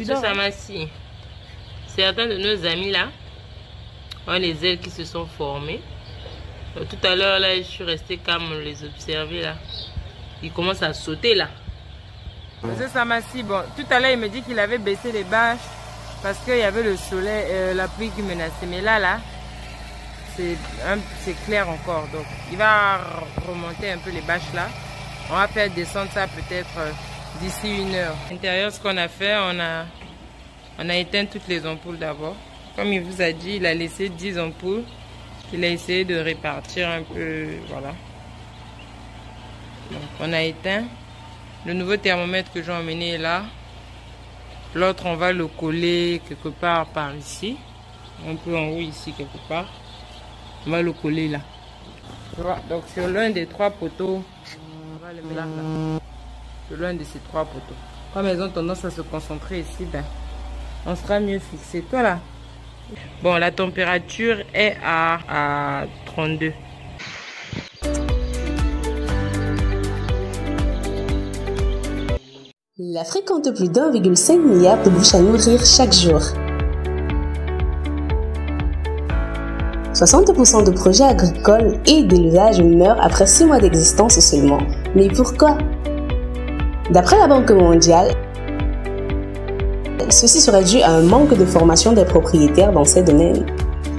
tu dors. Samassi, certains de nos amis là ont les ailes qui se sont formées. Donc, tout à l'heure là, je suis restée calme les observer là. Ils commencent à sauter là. Monsieur Samassi, bon, tout à l'heure il me dit qu'il avait baissé les bâches parce qu'il y avait le soleil, la pluie qui menaçait. Mais là, c'est clair encore. Donc il va remonter un peu les bâches là. On va faire descendre ça peut-être d'ici 1 heure. À l'intérieur, ce qu'on a fait, on a éteint toutes les ampoules d'abord. Comme il vous a dit, il a laissé 10 ampoules. Il a essayé de répartir un peu, voilà. Donc on a éteint. Le nouveau thermomètre que j'ai emmené est là. L'autre, on va le coller quelque part par ici. Un peu en haut ici quelque part. On va le coller là. Tu vois, donc sur l'un des 3 poteaux, on va le mettre là. Sur l'un de ces 3 poteaux. Comme elles ont tendance à se concentrer ici, ben, on sera mieux fixé. Toi là. Bon, la température est à 32. L'Afrique compte plus d'1,5 milliard de bouches à nourrir chaque jour. 60% de projets agricoles et d'élevage meurent après 6 mois d'existence seulement. Mais pourquoi? D'après la Banque mondiale, ceci serait dû à un manque de formation des propriétaires dans ces domaines.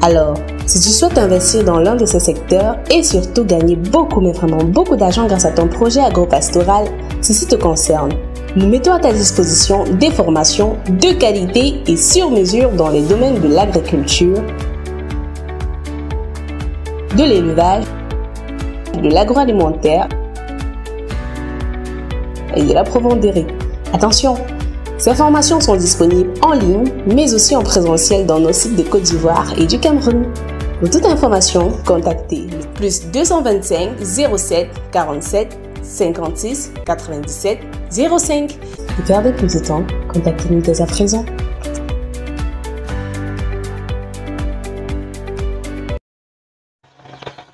Alors, si tu souhaites investir dans l'un de ces secteurs et surtout gagner beaucoup, mais vraiment beaucoup d'argent grâce à ton projet agropastoral, ceci te concerne. Nous mettons à ta disposition des formations de qualité et sur mesure dans les domaines de l'agriculture, de l'élevage, de l'agroalimentaire et de la provenderie. Attention! Ces formations sont disponibles en ligne, mais aussi en présentiel dans nos sites de Côte d'Ivoire et du Cameroun. Pour toute information, contactez le plus 225 07 47 56 97 05. Ne perdez plus de temps, contactez-nous dès à présent.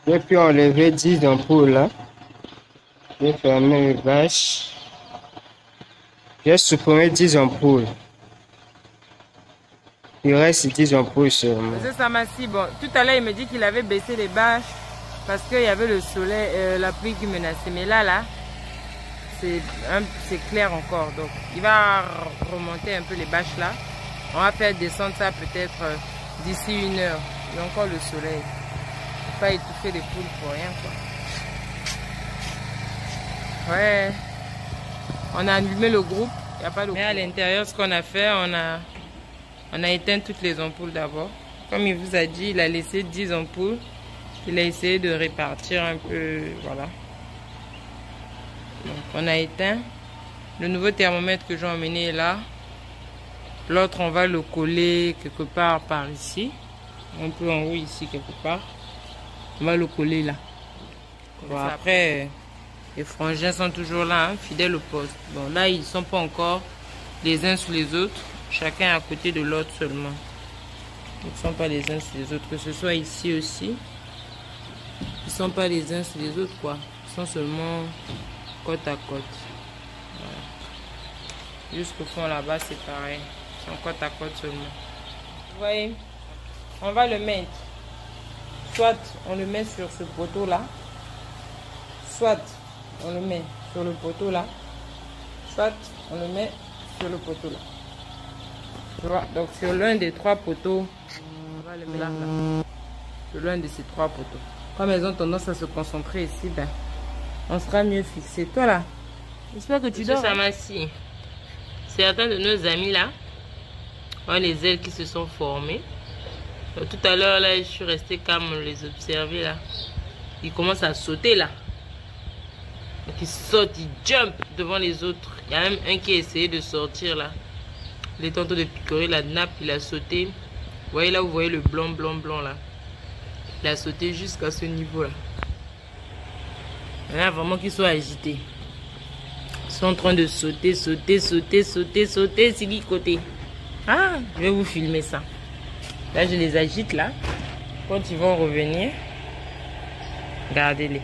J'ai pu enlever 10 ampoules là. J'ai fermé les bâches. J'ai supprimé 10 ampoules. Il reste 10 ampoules seulement. Monsieur Samassi, bon, tout à l'heure il me dit qu'il avait baissé les bâches parce qu'il y avait le soleil, la pluie qui menaçait. Mais là, c'est clair encore. Donc il va remonter un peu les bâches là. On va faire descendre ça peut-être d'ici 1 heure. Il y a encore le soleil. Il ne faut pas étouffer les poules pour rien, quoi. Ouais. On a allumé le groupe, il n'y a pas de. Mais à l'intérieur, ce qu'on a fait, on a éteint toutes les ampoules d'abord. Comme il vous a dit, il a laissé 10 ampoules. Il a essayé de répartir un peu, voilà. Donc on a éteint. Le nouveau thermomètre que j'ai emmené est là. L'autre, on va le coller quelque part par ici. Un peu en haut ici quelque part. On va le coller là. Bon, après... Les frangins sont toujours là, hein, fidèles au poste. Bon, là, ils ne sont pas encore les uns sur les autres. Chacun à côté de l'autre seulement. Ils ne sont pas les uns sur les autres. Que ce soit ici aussi. Ils ne sont pas les uns sur les autres, quoi. Ils sont seulement côte à côte. Voilà. Jusqu'au fond, là-bas, c'est pareil. Ils sont côte à côte seulement. Vous voyez, on va le mettre. Soit on le met sur ce poteau-là. Soit on le met sur le poteau là, soit on le met sur le poteau là. Tu vois, donc sur l'un des 3 poteaux, on va le mettre là. Sur l'un de ces 3 poteaux. Comme elles ont tendance à se concentrer ici, ben, on sera mieux fixé. Toi là, j'espère que tu dors. Samassi, certains de nos amis là ont les ailes qui se sont formées. Donc, tout à l'heure là, je suis restée calme les observer là. Ils commencent à sauter là. Donc ils sautent, ils jump devant les autres. Il y a même un qui a essayé de sortir là. Il est en train de picorer la nappe, il a sauté. Vous voyez là, vous voyez le blanc là. Il a sauté jusqu'à ce niveau là. Il y a vraiment qu'ils soient agités. Ils sont en train de sauter, c'est qui côté. Ah, je vais vous filmer ça. Là, je les agite là. Quand ils vont revenir, regardez-les.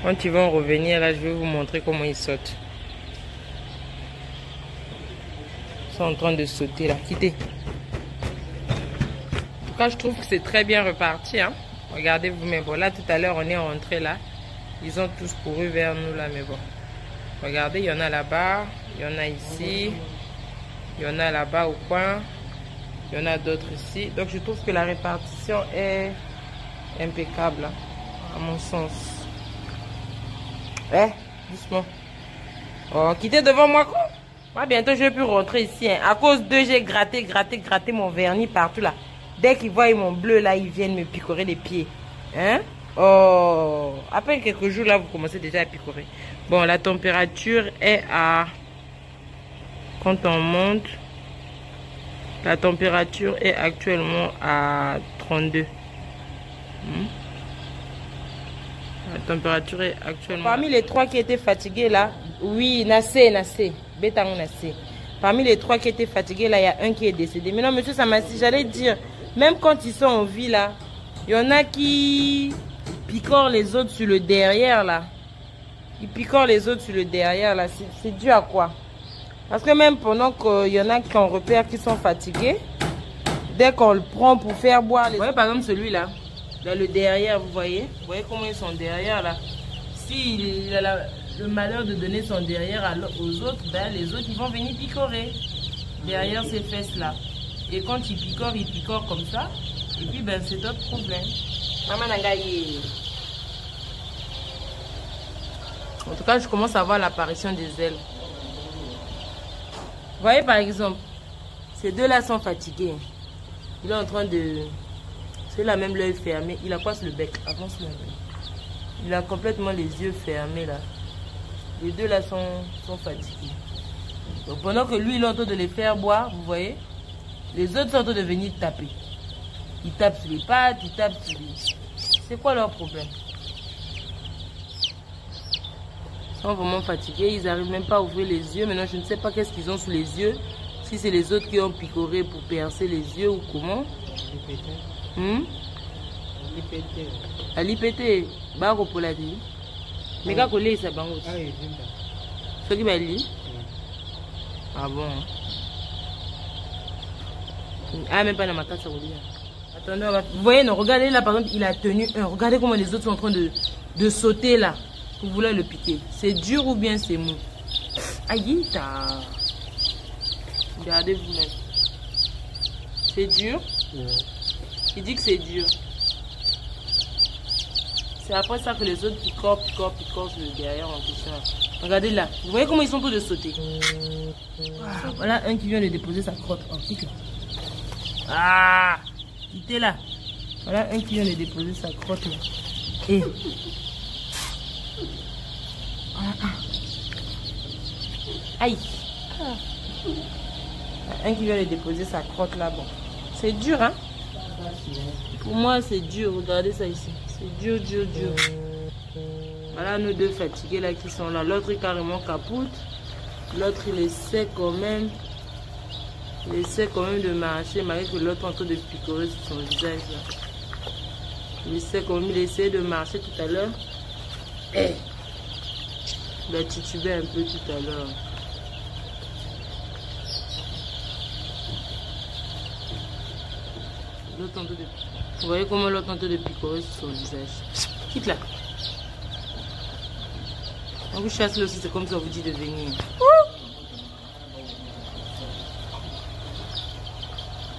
Quand ils vont revenir, là, je vais vous montrer comment ils sautent. Ils sont en train de sauter là. Quittez. En tout cas, je trouve que c'est très bien reparti. Hein. Regardez vous-même. Bon, là, tout à l'heure, on est rentré là. Ils ont tous couru vers nous là, mais bon. Regardez, il y en a là-bas. Il y en a ici. Il y en a là-bas au coin. Il y en a d'autres ici. Donc, je trouve que la répartition est impeccable, hein, à mon sens. Doucement. Oh, quittez devant moi, quoi. Moi, bientôt, je vais plus rentrer ici. Hein. À cause d'eux, j'ai gratté mon vernis partout, là. Dès qu'ils voient mon bleu, là, ils viennent me picorer les pieds. Hein? Oh, après quelques jours, là, vous commencez déjà à picorer. Bon, la température est à... Quand on monte, la température est actuellement à 32. La température est actuellement... Parmi les 3 qui étaient fatigués là, oui, Nassé, Bétango Nassé. Parmi les 3 qui étaient fatigués là, il y a un qui est décédé. Mais non, monsieur Samassi, j'allais dire, même quand ils sont en vie là, il y en a qui picorent les autres sur le derrière là. Ils picorent les autres sur le derrière là. C'est dû à quoi? Parce que même pendant qu'il y en a qui ont repère qui sont fatigués, dès qu'on le prend pour faire boire... Vous voyez par exemple celui-là, dans le derrière, vous voyez comment ils sont derrière là. S'il a le malheur de donner son derrière aux autres, ben, les autres ils vont venir picorer derrière ces fesses là. Et quand ils picorent comme ça. Et puis ben c'est d'autres problèmes. En tout cas, je commence à voir l'apparition des ailes. Vous voyez par exemple, ces deux-là sont fatigués. Il est en train de... Celui-là même l'œil fermé. Il a quoi sur le bec? Avance le bec. Il a complètement les yeux fermés là. Les deux-là sont fatigués. Donc pendant que lui, il est en train de les faire boire, vous voyez, les autres sont en train de venir taper. Ils tapent sur les pattes, ils tapent sur les... C'est quoi leur problème? Ils sont vraiment fatigués, ils n'arrivent même pas à ouvrir les yeux. Maintenant, je ne sais pas qu'est-ce qu'ils ont sous les yeux. Si c'est les autres qui ont picoré pour percer les yeux ou comment. Alipété. Baro pour la dit. Mais quand on lit, ça va aussi. Ce qui va lire. Ah bon? Ah, même pas dans ma case, ça va lire. Attendez, vous voyez, non, regardez là, par exemple, il a tenu un. Regardez comment les autres sont en train de sauter là. Pour vouloir le piquer. C'est dur ou bien c'est mou? Aïe, regardez vous-même. C'est dur? Il dit que c'est dur. C'est après ça que les autres picorent sur le derrière en question. Regardez là. Vous voyez comment ils sont tous de sauter? Voilà un qui vient de déposer sa crotte. Oh, pique. Ah! Quittez là. Voilà un qui vient de déposer sa crotte là. Et... Aïe. Un qui vient de déposer sa crotte là, bon. C'est dur, hein? Pour moi, c'est dur. Regardez ça ici. C'est dur. Voilà nos deux fatigués là qui sont là. L'autre est carrément capoute. L'autre, il essaie quand même. Il essaie quand même de marcher, malgré que l'autre est en train de picorer sur son visage là. Il essaie quand même, il essaie de marcher tout à l'heure. Il a titubé un peu tout à l'heure. Vous voyez comment l'autre tente de picorer sur son visage. Quitte là. On vous chasse là aussi, c'est comme ça on vous dit de venir.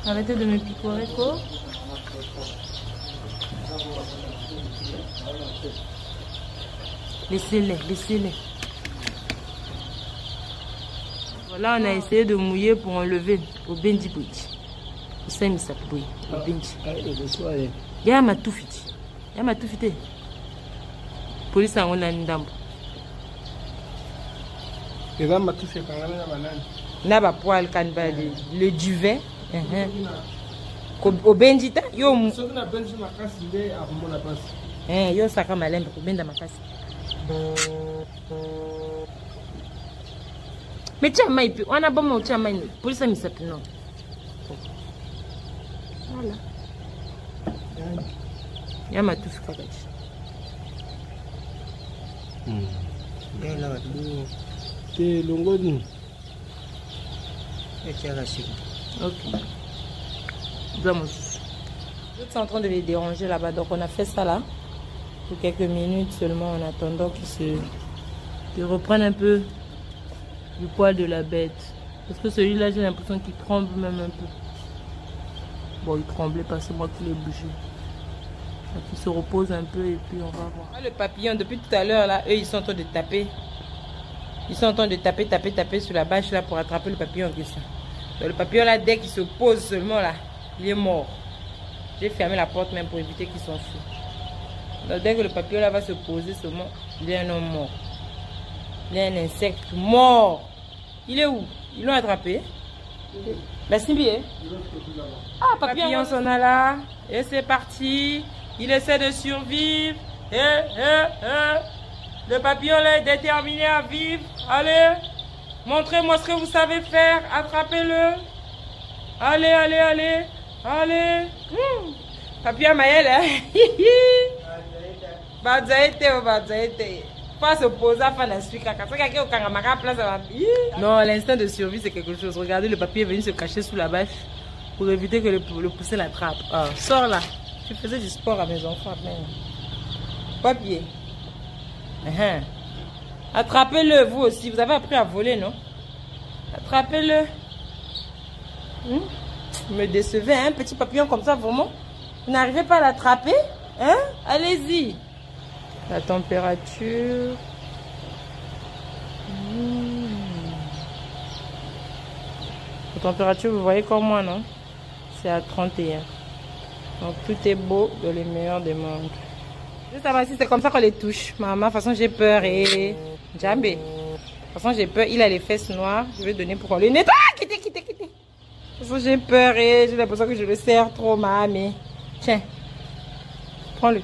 Arrêtez de me picorer quoi. Laissez-les. Voilà, on a essayé de mouiller pour enlever au Bendi Bouti. Au Saint-Missapoui, au Bendi. Il y a ma toufite. Police a un ndambo. Il y a ma toufite quand même la banane. N'a pas poil quand le duvet. Au Bendi ta yo mu. Ce qu'on appelle sur ma casse, il est à mon appareil. Yo saka malembe au Benda makasi. Mais tiens, Maïpi, on a bon mot, tiens, Maïpi, pour ça, il s'appelle non. Voilà. Il y a ma touffe kakachi. T'es longo. Et tu as lâché. Ok. Vamos. Les autres sont en train de les déranger là-bas. Donc on a fait ça là. Pour quelques minutes seulement en attendant qu'ils reprennent un peu du poil de la bête. Parce que celui-là, j'ai l'impression qu'il tremble même un peu. Bon, il tremblait parce que c'est moi qui l'ai bougé. Donc il se repose un peu et puis on va voir. Ah, le papillon, depuis tout à l'heure là, eux ils sont en train de taper. Ils sont en train de taper sur la bâche là pour attraper le papillon en question. Donc le papillon là, dès qu'il se pose seulement là, il est mort. J'ai fermé la porte même pour éviter qu'il s'enfuit. Donc dès que le papillon là va se poser seulement, il est un homme mort. Il est un insecte mort. Il est où? Ils l'ont attrapé. La Simbi, hein? Ah, papillon s'en a là. Et c'est parti. Il essaie de survivre. Le papillon là est déterminé à vivre. Allez, montrez-moi ce que vous savez faire. Attrapez-le. Allez, allez, allez. Allez. Papillon Maël, hein? Pas se poser à faire non, l'instinct de survie c'est quelque chose. Regardez, le papier est venu se cacher sous la bâche pour éviter que le poussin l'attrape. Ah, sors là. Je faisais du sport à mes enfants. Papier. Attrapez-le vous aussi. Vous avez appris à voler, non? Attrapez-le. Vous me décevez, un petit papillon comme ça, vraiment. Vous n'arrivez pas à l'attraper? Hein? Allez-y. La température. La température, vous voyez comme moi, non? C'est à 31. Donc tout est beau dans les meilleurs des mondes. Juste avant ici, c'est comme ça qu'on les touche. Maman, de toute façon, j'ai peur. Et Djambé. De toute façon, j'ai peur. Il a les fesses noires. Je vais donner pour qu'on le nettoie. Ah, quittez. De toute façon, j'ai peur et j'ai l'impression que je le serre trop, maman. Tiens. Prends-le.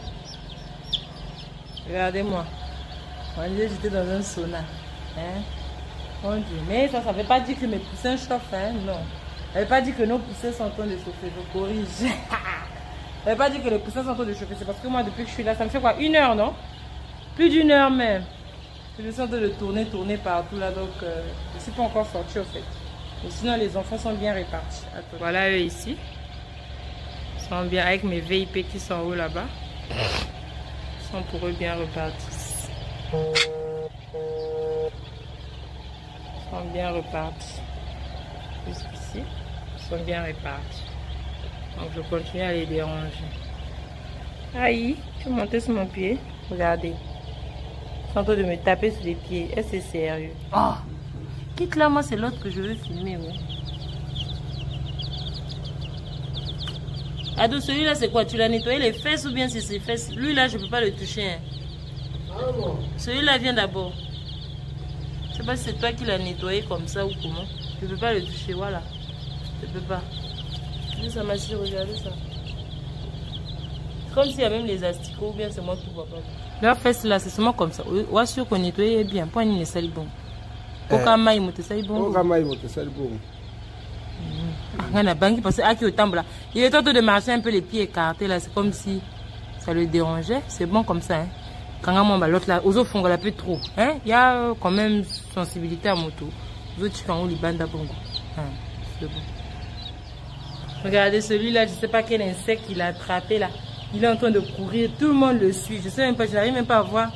Regardez-moi. On dirait que j'étais dans un sauna. Hein? Mon Dieu. Mais ça ne veut pas dire que mes poussins chauffent. Hein? Non. Ça ne veut pas dire que nos poussins sont en train de chauffer. Je corrige. Ça ne veut pas dire que les poussins sont en train de chauffer. C'est parce que moi, depuis que je suis là, ça me fait quoi? 1 heure, non? Plus d'1 heure même. Je suis en train de tourner partout là. Donc, je ne suis pas encore sortie au fait. Mais sinon, les enfants sont bien répartis. Attends. Voilà eux ici. Ils sont bien avec mes VIP qui sont en haut là-bas. Pour eux bien repartis. Ils sont bien repartis. Jusqu'ici, ils sont bien répartis. Donc je continue à les déranger. Aïe, je vais monter sur mon pied. Regardez. Ils sont en train de me taper sur les pieds. Est-ce que c'est sérieux? Oh! Quitte là, moi c'est l'autre que je veux filmer. Ouais. Ado, celui-là c'est quoi? Tu l'as nettoyé les fesses ou bien c'est ses fesses? Lui là je peux pas le toucher. Hein. Ah bon? Celui-là vient d'abord. Je sais pas si c'est toi qui l'as nettoyé comme ça ou comment. Je peux pas le toucher, voilà. Je peux pas. Ça m'a si regardez ça. Comme s'il y a même les asticots ou bien c'est moi qui vois pas. Leurs fesses là c'est seulement comme ça. Ou est-ce qu'on nettoie bien? Point ni sali bon. Aucun maï mote sali bon. Aucun maï mote sali bon. Il est en train de marcher un peu les pieds écartés là, c'est comme si ça le dérangeait. C'est bon comme ça. Hein. Quand l'autre là, aux autres font un peu trop. Hein? Il y a quand même sensibilité à moto. Les autres font les bandes à bongo. C'est bon. Regardez celui-là, je ne sais pas quel insecte il a attrapé là. Il est en train de courir, tout le monde le suit. Je sais même pas, je n'arrive même pas à voir.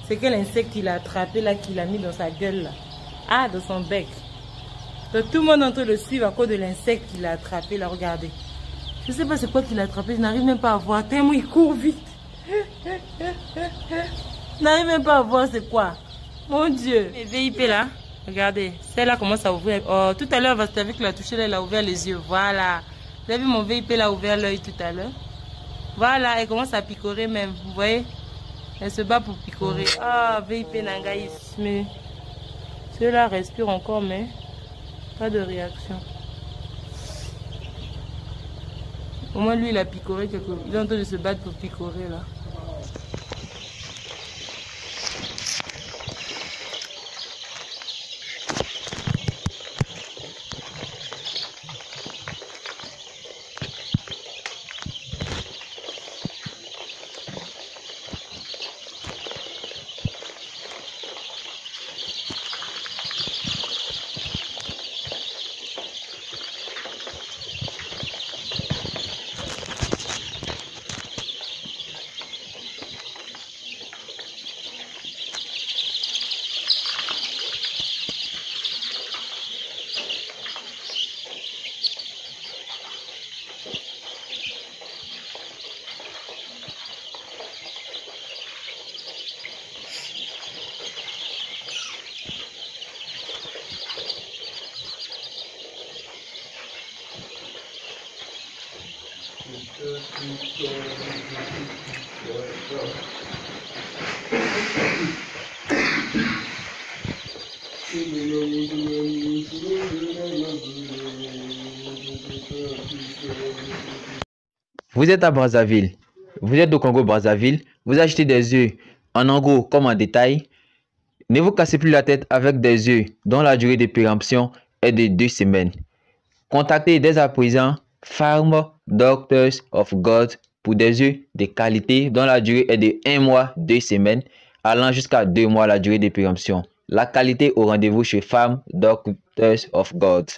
C'est quel insecte il a attrapé là, qu'il a mis dans sa gueule là. Ah, dans son bec. Donc tout le monde est en train de le suivre à cause de l'insecte qu'il a attrapé là, regardez. Je ne sais pas c'est quoi qu'il a attrapé, je n'arrive même pas à voir, tellement il court vite. Je n'arrive même pas à voir c'est quoi. Mon Dieu. Les VIP là, regardez, celle-là commence à ouvrir. Oh, tout à l'heure, avec qui l'a touché là, elle a ouvert les yeux, voilà. Vous avez vu mon VIP là, a ouvert l'œil tout à l'heure. Voilà, elle commence à picorer même, vous voyez. Elle se bat pour picorer. Ah, VIP Nangaïs, mais ceux-là respirent encore, mais... pas de réaction. Au moins lui il a picoré quelque chose. Il est en train de se battre pour picorer là. Vous êtes à Brazzaville, vous êtes au Congo-Brazzaville, vous achetez des œufs en gros comme en détail. Ne vous cassez plus la tête avec des œufs dont la durée de péremption est de 2 semaines. Contactez dès à présent Farm Doctors of God pour des œufs de qualité dont la durée est de 1 mois, 2 semaines, allant jusqu'à 2 mois la durée de péremption. La qualité au rendez-vous chez Farm Doctors of God.